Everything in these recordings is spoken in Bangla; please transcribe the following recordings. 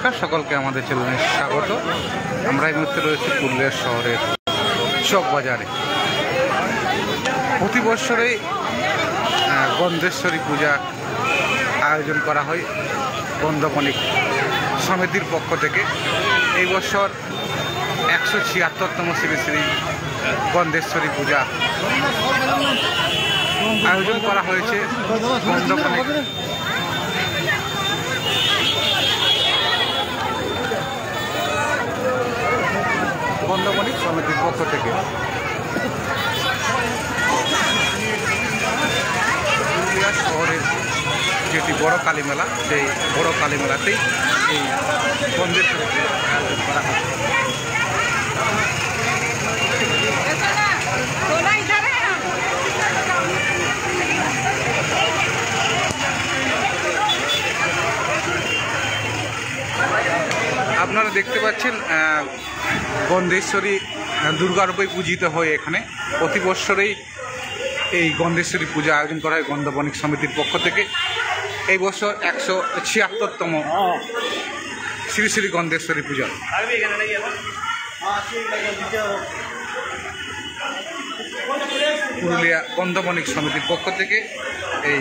নমস্কার, সকলকে আমাদের চ্যানেলে স্বাগত। আমরা এই মুহূর্তে রয়েছি পুরুলিয়া শহরের চক বাজারে। প্রতি বছরেই গন্ধেশ্বরী পূজা আয়োজন করা হয় গন্ধবণিক সমিতির পক্ষ থেকে। এই বছর 176তম শ্রী শ্রী গন্ধেশ্বরী পূজা আয়োজন করা হয়েছে গন্ধবণিক সমিতির পক্ষ থেকে। পুরুলিয়া শহরের যেটি বড় কালী মেলা, সেই বড় কালী মেলাতেই এই গন্ধেশ্বরী পূজা আয়োজন করা হয়। আপনারা দেখতে পাচ্ছেন গন্ধেশ্বরী দুর্গারূপে পূজিত হয় এখানে। প্রতি বৎসরেই এই গন্ধেশ্বরী পূজা আয়োজন করা হয় গন্ধবণিক সমিতির পক্ষ থেকে। এই বছর 176তম শ্রী শ্রী গন্ধেশ্বরী পূজা। পুরুলিয়া গন্ধবণিক সমিতির পক্ষ থেকে এই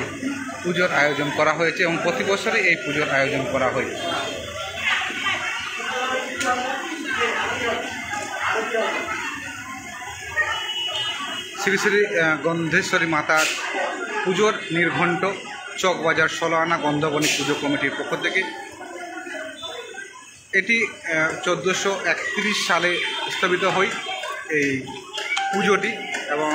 পুজোর আয়োজন করা হয়েছে এবং প্রতি বছরই এই পুজোর আয়োজন করা হয়। শ্রী শ্রী গন্ধেশ্বরী মাতার পুজোর নির্ঘণ্ট চকবাজার 16 আনা গন্ধবণিক পুজো কমিটির পক্ষ থেকে। এটি 1431 সালে স্থাপিত হয় এই পুজোটি, এবং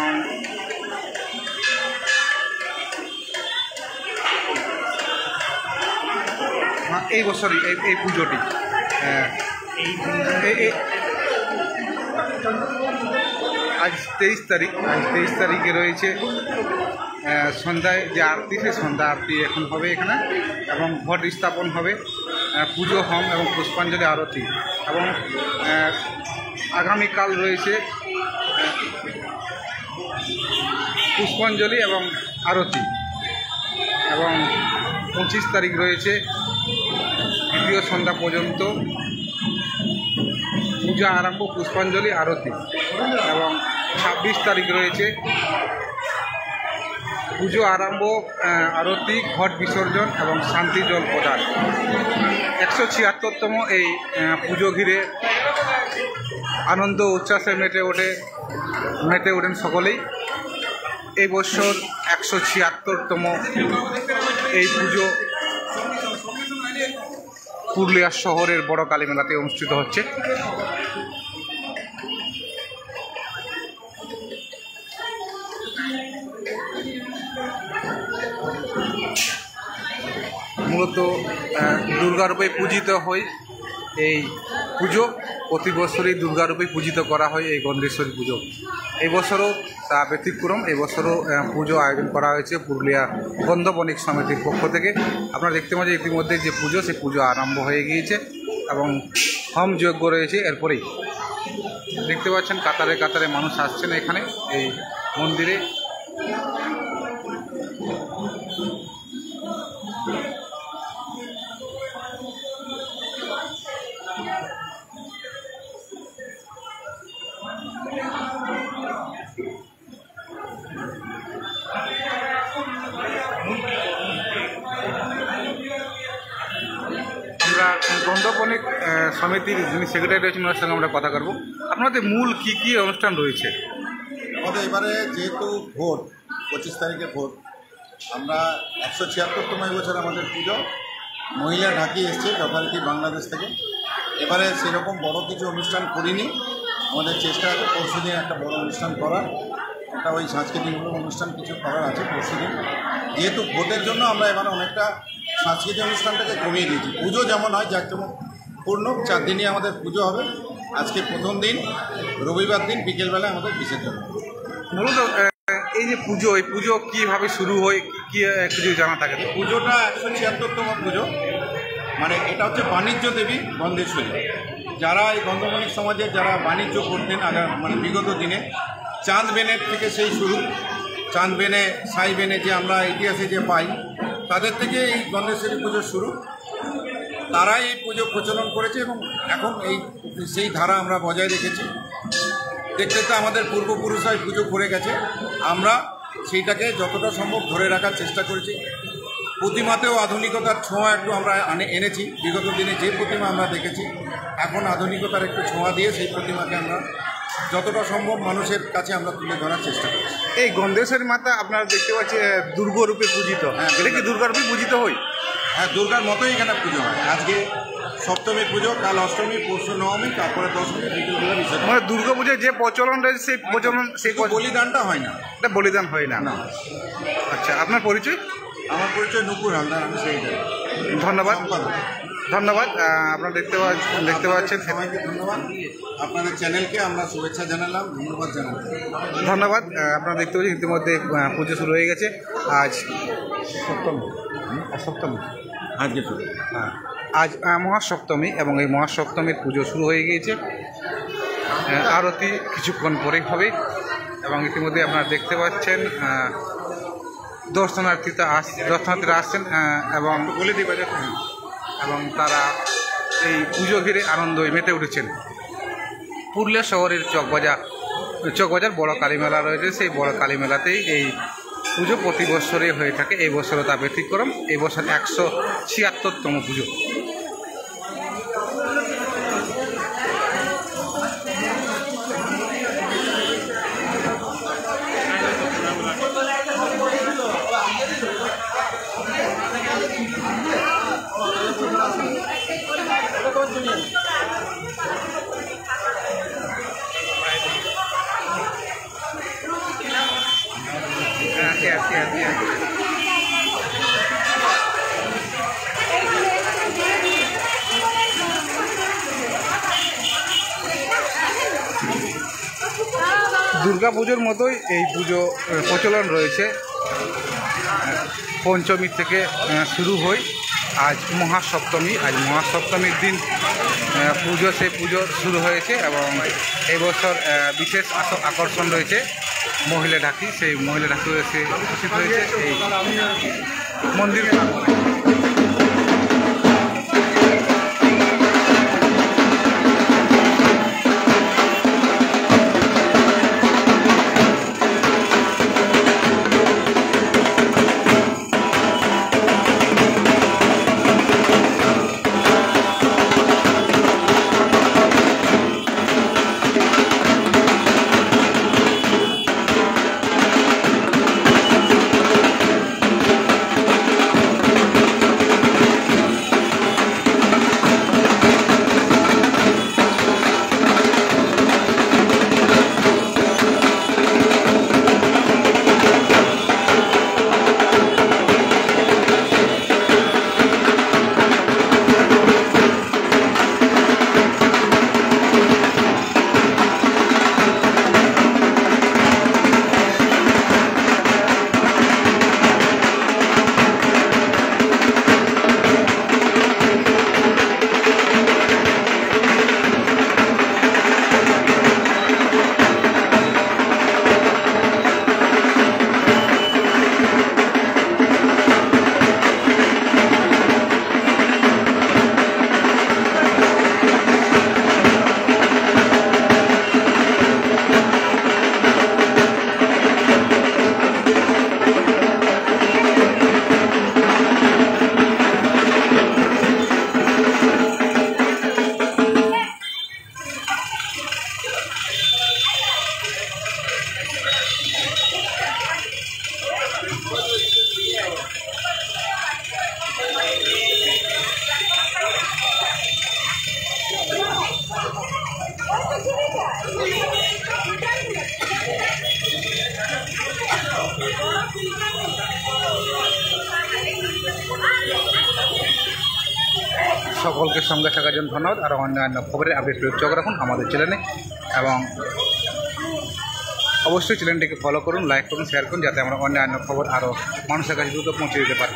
এই বছরই এই পুজোটি আজ 23 তারিখ। আজ 23 তারিখে রয়েছে সন্ধ্যায় যে আরতি, সেই সন্ধ্যা আরতি এখন হবে এখানে, এবং ঘট স্থাপন হবে, পুজো হোম এবং পুষ্পাঞ্জলি আরতি, এবং আগামীকাল রয়েছে পুষ্পাঞ্জলি এবং আরতি, এবং 25 তারিখ রয়েছে দ্বিতীয় সন্ধ্যা পর্যন্ত পূজা আরম্ভ, পুষ্পাঞ্জলি আরতি, এবং 26 তারিখ রয়েছে পুজো আরম্ভ, আরতি, ঘট বিসর্জন এবং শান্তি জল প্রদান। 176তম এই পুজো ঘিরে আনন্দ উচ্ছ্বাসে মেতে ওঠেন সকলেই। এই বছর 176তম এই পুজো পুরুলিয়া শহরের বড় কালী মেলাতে অনুষ্ঠিত হচ্ছে। মূলত দুর্গারূপে পূজিত হয় এই পুজো। প্রতি বছরই দুর্গারূপে পূজিত করা হয় এই গন্ধেশ্বরী পুজো। এই বছরও তা ব্যতিক্রম। এই বছরও পুজো আয়োজন করা হয়েছে পুরুলিয়া গন্ধবণিক সমিতির পক্ষ থেকে। আপনারা দেখতে পাচ্ছেন ইতিমধ্যে যে পুজো, সেই পুজো আরম্ভ হয়ে গিয়েছে এবং হোম যজ্ঞ রয়েছে। এরপরেই দেখতে পাচ্ছেন কাতারে কাতারে মানুষ আসছেন এখানে এই মন্দিরে। আমরা গন্ধবণিক সমিতির যিনি সেক্রেটারি রয়েছেন ওনার সঙ্গে আমরা কথা বলবো। আপনাদের মূল কি অনুষ্ঠান রয়েছে? আমাদের এবারে যেহেতু ভোট 25 তারিখে ভোট, আমরা 176তম বছর আমাদের পুজো। মহিলা ঢাকি এসছে যথারীতি বাংলাদেশ থেকে। এবারে সেরকম বড় কিছু অনুষ্ঠান করিনি। আমাদের চেষ্টা আছে পরশুদিন একটা বড় অনুষ্ঠান করার, একটা ওই সাংস্কৃতিকমূলক অনুষ্ঠান কিছু করার আছে পরশুদিন। যেহেতু ভোটের জন্য আমরা এবারে অনেকটা সাংস্কৃতিক অনুষ্ঠানটাকে কমিয়ে দিয়েছি। পুজো যেমন হয় জাঁকজমকপূর্ণ 4 দিনই আমাদের পুজো হবে। আজকে প্রথম দিন, রবিবার দিন বিকেলবেলায় আমাদের বিসর্জন। মূলত এই যে পুজো, এই পুজো কীভাবে শুরু হয় কি কিছু জানা থাকে? পুজোটা 176তম পুজো, মানে এটা হচ্ছে বাণিজ্য দেবী গন্ধেশ্বরী। যারা এই গন্ধবণিক সমাজের যারা বাণিজ্য করতেন মানে বিগত দিনে, চাঁদ বেনের থেকে সেই শুরু। চাঁদ বেনে, সাই বেনে যে আমরা ইতিহাসে যে পাই, তাদের থেকে এই গন্ধেশ্বরী পুজোর শুরু। তারাই এই পুজো প্রচলন করেছে এবং এখন সেই ধারা আমরা বজায় রেখেছি। দেখতে দেখতে আমাদের পূর্বপুরুষরাই পুজো করে গেছে, আমরা সেইটাকে যতটা সম্ভব ধরে রাখার চেষ্টা করেছি। প্রতিমাতেও আধুনিকতার ছোঁয়া একটু আমরা এনেছি। বিগত দিনে যে প্রতিমা আমরা দেখেছি, এখন আধুনিকতার একটু ছোঁয়া দিয়ে সেই প্রতিমাকে আমরা যতটা সম্ভব মানুষের কাছে আমরা তুলে ধরার চেষ্টা করি। এই গন্ধেশ্বরী মাতা আপনারা দেখতে পাচ্ছি দুর্গরূপে পূজিত। হ্যাঁ, এটা কি দুর্গারূপে পূজিত হয়? হ্যাঁ, দুর্গার মতোই এখানে পুজো হয়। আজকে সপ্তমী পুজো, কাল অষ্টমী, পরশু নবমী, তারপরে দশমী, বিকেলবেলা বিসর্জন। মানে দুর্গা পুজোয় যে প্রচলন রয়েছে সেই প্রচলন, সেই বলিদানটা হয় না, এটা বলিদান হয় না। না। আচ্ছা, আপনার পরিচয়? আমার পরিচয় নুপুর হালদার, আমি সেইটাই। ধন্যবাদ। সম্পাদক। ধন্যবাদ। আপনারা দেখতে পাচ্ছেন। সবাইকে ধন্যবাদ। আপনাদের চ্যানেলকে আমরা শুভেচ্ছা জানালাম, ধন্যবাদ জানালাম। ধন্যবাদ। আপনারা দেখতে পাচ্ছেন ইতিমধ্যে পুজো শুরু হয়ে গেছে। আজ সপ্তমী আজকে শুরু। হ্যাঁ, আজ মহাসপ্তমী এবং এই মহাসপ্তমীর পুজো শুরু হয়ে গিয়েছে। আরতি কিছুক্ষণ পরেই হবে এবং ইতিমধ্যে আপনারা দেখতে পাচ্ছেন দর্শনার্থীরা আসছেন এবং বলে দিবা এবং তারা এই পুজো ঘিরে আনন্দে মেতে উঠেছেন। পুরুলিয়া শহরের চকবাজার বড় কালী মেলা রয়েছে, সেই বড় কালী মেলাতেই এই পুজো প্রতি বছরই হয়ে থাকে। এই বছরও তা ব্যতিক্রম। এই বছর 176তম পুজো। দুর্গা পুজোর মতোই এই পুজো প্রচলন রয়েছে। পঞ্চমী থেকে শুরু হয়। আজ মহাসপ্তমী। আজ মহাসপ্তমীর দিন পুজো, সেই পুজো শুরু হয়েছে এবং এই বছর বিশেষ আকর্ষণ রয়েছে মহিলা ঢাকি। সেই মহিলা ঢাকি এসে উপস্থিত হয়েছে এই মন্দির প্রাঙ্গণে। সকলকে সঙ্গে থাকার জন্য ধন্যবাদ। আর অন্যান্য খবরের আপডেট চোখ রাখুন আমাদের চ্যানেলে এবং অবশ্যই চ্যানেলটিকে ফলো করুন, লাইক করুন, শেয়ার করুন, যাতে আমরা অন্যান্য খবর আরও মানুষের কাছে দ্রুত পৌঁছে দিতে পারি।